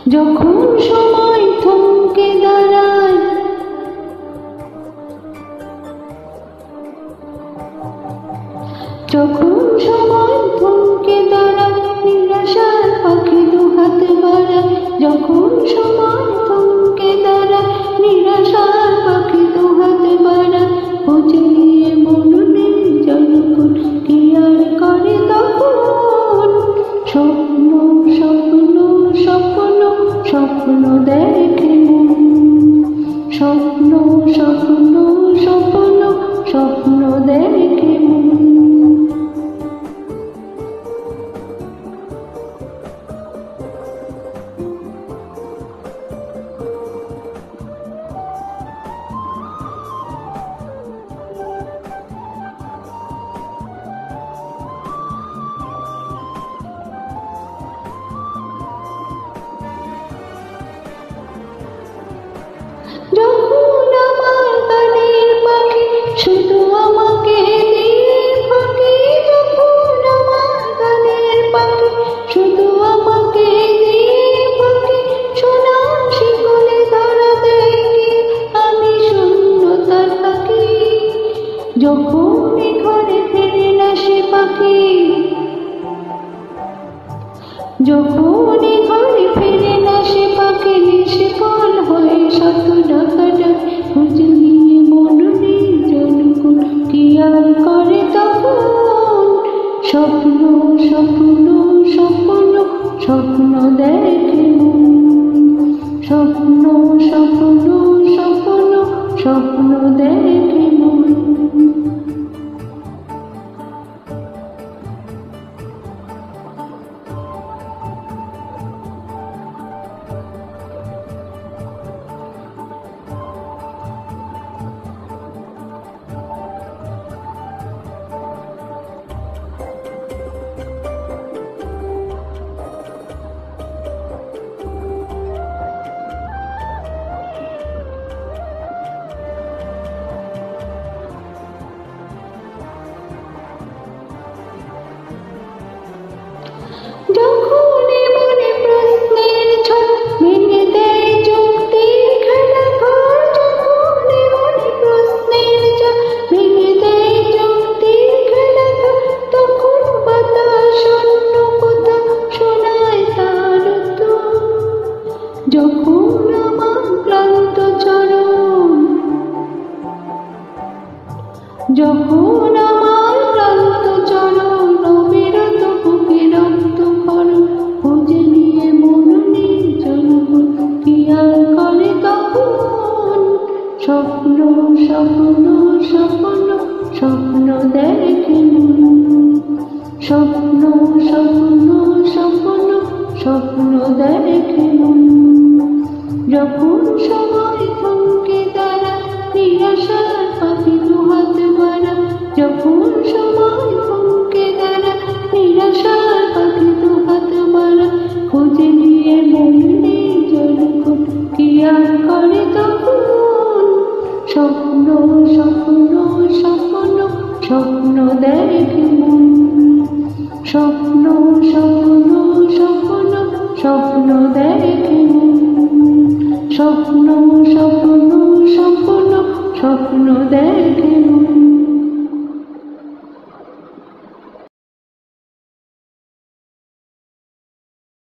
যখন সময় থমকে দাঁড়ায়, যখন সময় থমকে দাঁড়ায়, নিরাশার পাখি দুহাত বাড়ায়। যখন সময় থমকে দাঁড়ায়, নিরাশার পাখি দুহাত বাড়ায়। খুঁজে নিয়ে মননে জনকুন কি আর করে তখন। স্বপ্ন স্বপ্ন স্বপ্ন স্বপ্ন দেখে মন, স্বপ্ন স্বপ্ন স্বপ্ন স্বপ্ন দেখে মন। যখন আমার গানের পাখি শুধু আমাকে দিয়ে ফাঁকি, যখন আমার গানের পাখি শুধু আমাকে দিয়ে ফাঁকি। সোনা শিকলে ধরা দেয়নি, আমি শূন্যতার পাখি। যখন ঘরে ফেরে না সে পাখি, যখন ঘরে ফেরে না সে পাখি, নিষ্ফল হয়ে শত ডাকাডাক। খোঁজ নিয়ে মননে জনকুন কি আর করে তখন। স্বপ্ন স্বপ্ন স্বপ্ন স্বপ্ন দেখে মন, স্বপ্ন স্বপ্ন স্বপ্ন স্বপ্ন দেখে মন। যখন মনে প্রশ্নের ছক ভেঙে দেয় যুক্তির খেলা ঘর, যখন মনে প্রশ্নের ছক ভেঙে দেয় যুক্তির খেলা ঘর। তখন বাতাস অন্য কথা শোনায় তার উত্তর। যখন আমার ক্লান্ত চরণ, যখন আমার ক্লান্ত চরণ অবিরত বুকে রক্ত খরণ। খুঁজে নিয়ে মননে জনকুন কি আর করে তখন। স্বপ্ন স্বপ্ন স্বপ্ন স্বপ্ন দেখে মন, স্বপ্ন স্বপ্ন স্বপ্ন স্বপ্ন দেখে মন। যখন সময় থমকে দাঁড়ায়, নিরাশার পাখি দুহাত বাড়ায়। যখন সময় থমকে দাঁড়ায়, নিরাশার পাখি দুহাত বাড়ায়। খুঁজে নিয়ে মননে জনকুন কি আর করে তখন। স্বপ্ন স্বপ্ন স্বপ্ন স্বপ্ন দেখে মন, স্বপ্ন স্বপ্ন স্বপ্ন স্বপ্ন দেখে মন, স্বপ্ন স্বপ্ন স্বপ্ন স্বপ্ন দেখে মন।